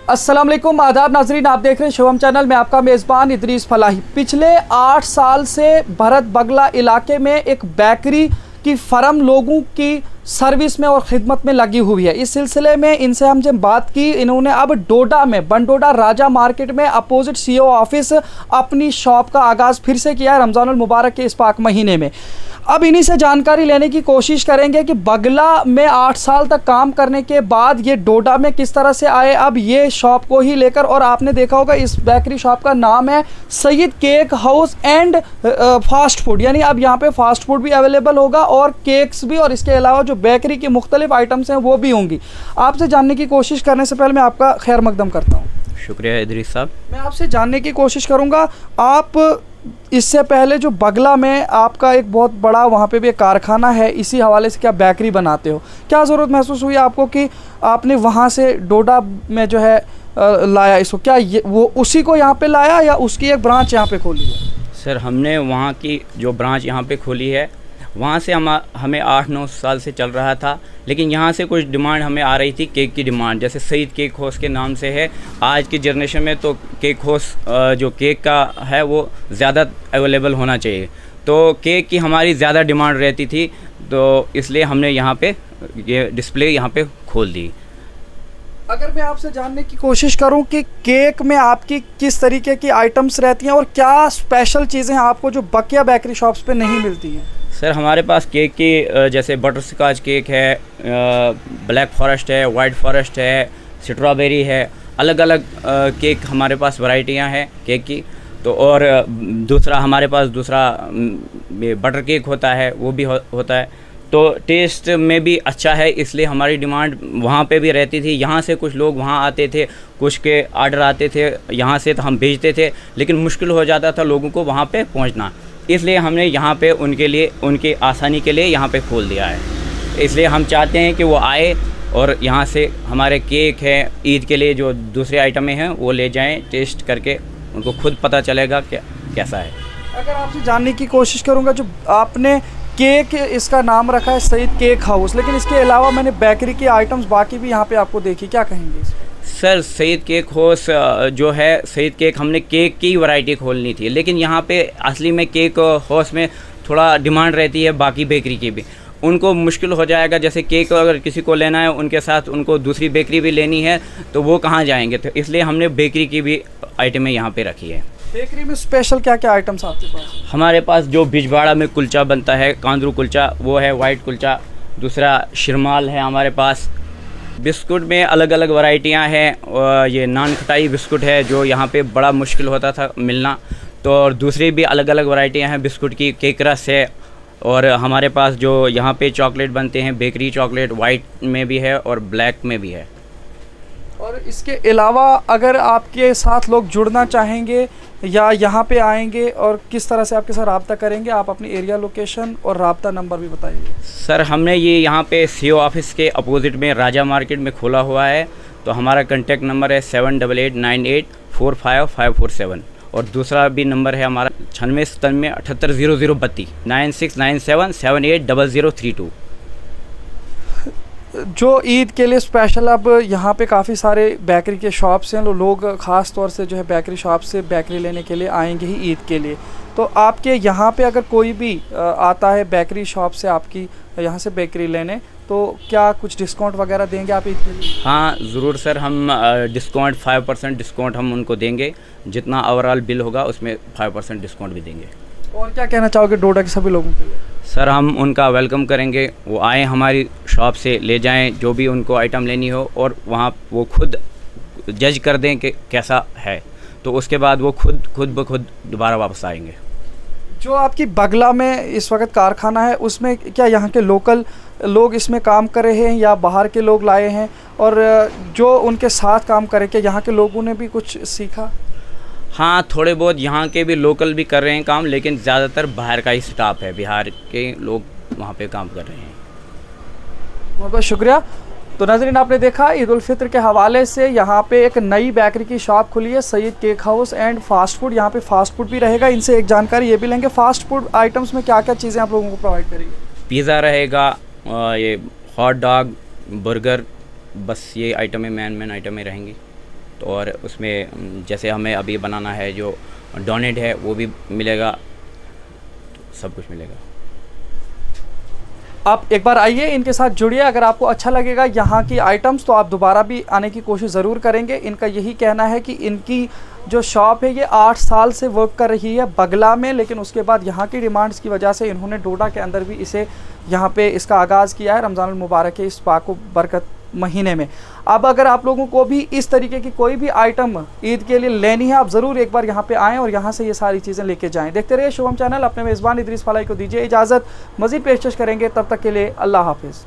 अस्सलाम वालेकुम, आदाब नाजरीन। आप देख रहे हैं शुभम चैनल में आपका मेज़बान इदरीस फलाही। पिछले 8 साल से भरत बगला इलाके में एक बेकरी की फर्म लोगों की सर्विस में और ख़िदमत में लगी हुई है। इस सिलसिले में इनसे हमसे बात की। इन्होंने अब डोडा में बनडोडा राजा मार्केट में अपोजिट सीओ ऑफिस अपनी शॉप का आगाज़ फिर से किया है रमज़ानुल मुबारक के इस पाक महीने में। अब इन्हीं से जानकारी लेने की कोशिश करेंगे कि बगला में 8 साल तक काम करने के बाद ये डोडा में किस तरह से आए अब ये शॉप को ही लेकर। और आपने देखा होगा इस बेकरी शॉप का नाम है Saeed cake house and fast food, यानी अब यहाँ पे फास्ट फूड भी अवेलेबल होगा और केक्स भी, और इसके अलावा जो बेकरी की मुख्तलिफ आइटम्स हैं वो भी होंगी। आपसे जानने की कोशिश करने से पहले मैं आपका खैर मकदम करता हूँ। शुक्रिया इदरीस साहब। मैं आपसे जानने की कोशिश करूँगा, आप इससे पहले जो बगला में आपका एक बहुत बड़ा वहाँ पे भी एक कारखाना है, इसी हवाले से क्या बेकरी बनाते हो, क्या ज़रूरत महसूस हुई आपको कि आपने वहाँ से डोडा में जो है लाया इसको? क्या वो उसी को यहाँ पे लाया या उसकी एक ब्रांच यहाँ पे खोली है? सर, हमने वहाँ की जो ब्रांच यहाँ पे खोली है वहाँ से हमें 8-9 साल से चल रहा था, लेकिन यहाँ से कुछ डिमांड हमें आ रही थी केक की डिमांड, जैसे सईद केक हाउस के नाम से है। आज की जनरेशन में तो केक हाउस जो केक का है वो ज़्यादा अवेलेबल होना चाहिए, तो केक की हमारी ज़्यादा डिमांड रहती थी, तो इसलिए हमने यहाँ पे ये डिस्प्ले यहाँ पे खोल दी। अगर मैं आपसे जानने की कोशिश करूं कि केक में आपकी किस तरीके की आइटम्स रहती हैं और क्या स्पेशल चीज़ें आपको जो बकिया बेकरी शॉप्स पे नहीं मिलती हैं? सर, हमारे पास केक की जैसे बटर स्कॉच केक है, ब्लैक फॉरेस्ट है, वाइट फॉरेस्ट है, स्ट्रॉबेरी है, अलग अलग केक हमारे पास वैरायटियां हैं केक की। तो और दूसरा हमारे पास बटर केक होता है, वो भी होता है, तो टेस्ट में भी अच्छा है, इसलिए हमारी डिमांड वहाँ पे भी रहती थी। यहाँ से कुछ लोग वहाँ आते थे, कुछ के आर्डर आते थे यहाँ से, तो हम भेजते थे, लेकिन मुश्किल हो जाता था लोगों को वहाँ पे पहुँचना, इसलिए हमने यहाँ पे उनके लिए, उनकी आसानी के लिए यहाँ पे खोल दिया है। इसलिए हम चाहते हैं कि वो आए और यहाँ से हमारे केक है, ईद के लिए जो दूसरे आइटमें हैं वो ले जाएं, टेस्ट करके उनको खुद पता चलेगा कैसा है। अगर आपसे जानने की कोशिश करूँगा, जो आपने केक इसका नाम रखा है सईद केक हाउस, लेकिन इसके अलावा मैंने बेकरी की आइटम्स बाकी भी यहाँ पे आपको देखी, क्या कहेंगे इस पर? सर, सईद केक हाउस जो है, सईद केक हमने केक की वैरायटी खोलनी थी, लेकिन यहाँ पे असली में केक हाउस में थोड़ा डिमांड रहती है बाकी बेकरी की भी, उनको मुश्किल हो जाएगा। जैसे केक अगर किसी को लेना है, उनके साथ उनको दूसरी बेकरी भी लेनी है, तो वो कहाँ जाएंगे, तो इसलिए हमने बेकरी की भी आइटमें यहाँ पे रखी है। बेकरी में स्पेशल क्या क्या आइटम्स आपके पास? हमारे पास जो बिजबाड़ा में कुलचा बनता है, कांदरू कुलचा, वो है वाइट कुलचा, दूसरा शिरमाल है हमारे पास। बिस्कुट में अलग अलग वैरायटियां हैं, ये नान खटाई बिस्कुट है जो यहाँ पे बड़ा मुश्किल होता था मिलना, तो और दूसरी भी अलग अलग वैरायटियां हैं बिस्कुट की। केक रस है, और हमारे पास जो यहाँ पे चॉकलेट बनते हैं, बेकरी चॉकलेट वाइट में भी है और ब्लैक में भी है। और इसके अलावा अगर आपके साथ लोग जुड़ना चाहेंगे या यहाँ पे आएंगे और किस तरह से आपके साथ रब्ता करेंगे, आप अपनी एरिया लोकेशन और रब्ता नंबर भी बताइए। सर, हमने ये यहाँ पे सीओ ऑफिस के अपोजिट में राजा मार्केट में खोला हुआ है, तो हमारा कांटेक्ट नंबर है 7889845547, और दूसरा भी नंबर है हमारा 9697780032 9697780032। जो ईद के लिए स्पेशल अब यहाँ पे काफ़ी सारे बेकरी के शॉप्स हैं, लोग ख़ास तौर से जो है बेकरी शॉप से बेकरी लेने के लिए आएंगे ही ईद के लिए, तो आपके यहाँ पे अगर कोई भी आता है बेकरी शॉप से आपकी यहाँ से बेकरी लेने, तो क्या कुछ डिस्काउंट वगैरह देंगे आप ईद के लिए? हाँ ज़रूर सर, हम डिस्काउंट 5% डिस्काउंट हम उनको देंगे, जितना ओवरऑल बिल होगा उसमें 5% डिस्काउंट भी देंगे। और क्या कहना चाहोगे डोडा के सभी लोगों के लिए? सर, हम उनका वेलकम करेंगे, वो आएँ हमारी शॉप से ले जाएं जो भी उनको आइटम लेनी हो, और वहाँ वो खुद जज कर दें कि कैसा है, तो उसके बाद वो खुद ब खुद दोबारा वापस आएंगे। जो आपकी बगला में इस वक्त कारखाना है, उसमें क्या यहाँ के लोकल लोग इसमें काम कर रहे हैं या बाहर के लोग लाए हैं, और जो उनके साथ काम करे, क्या यहाँ के लोगों ने भी कुछ सीखा? हाँ, थोड़े बहुत यहाँ के भी लोकल भी कर रहे हैं काम, लेकिन ज़्यादातर बाहर का ही स्टाफ है, बिहार के लोग वहाँ पे काम कर रहे हैं। बहुत बहुत शुक्रिया। तो नाज़रीन, आपने देखा ईद उल फित्र के हवाले से यहाँ पे एक नई बेकरी की शॉप खुली है Saeed cake house and fast food. यहाँ पे फास्ट फूड भी रहेगा, इनसे एक जानकारी ये भी लेंगे फास्ट फूड आइटम्स में क्या क्या चीज़ें आप लोगों को प्रोवाइड करेंगे। पिज़्ज़ा रहेगा, ये हॉट डॉग, बर्गर, बस ये आइटमें मेन आइटमें रहेंगी। तो और उसमें जैसे हमें अभी बनाना है जो डोनेट है वो भी मिलेगा, तो सब कुछ मिलेगा। आप एक बार आइए, इनके साथ जुड़िए। अगर आपको अच्छा लगेगा यहाँ की आइटम्स तो आप दोबारा भी आने की कोशिश ज़रूर करेंगे। इनका यही कहना है कि इनकी जो शॉप है ये 8 साल से वर्क कर रही है बगला में, लेकिन उसके बाद यहाँ की डिमांड्स की वजह से इन्होंने डोडा के अंदर भी इसे यहाँ पे इसका आगाज़ किया है रमज़ानुल मुबारक के इस पाक बरकत महीने में। अब अगर आप लोगों को भी इस तरीके की कोई भी आइटम ईद के लिए लेनी है, आप ज़रूर एक बार यहाँ पे आएँ और यहाँ से ये सारी चीज़ें लेके जाएँ। देखते रहिए शुभम चैनल। अपने मेज़बान इदरीस फलाही को दीजिए इजाज़त, मज़ीद पेशकश करेंगे, तब तक के लिए अल्लाह हाफिज़।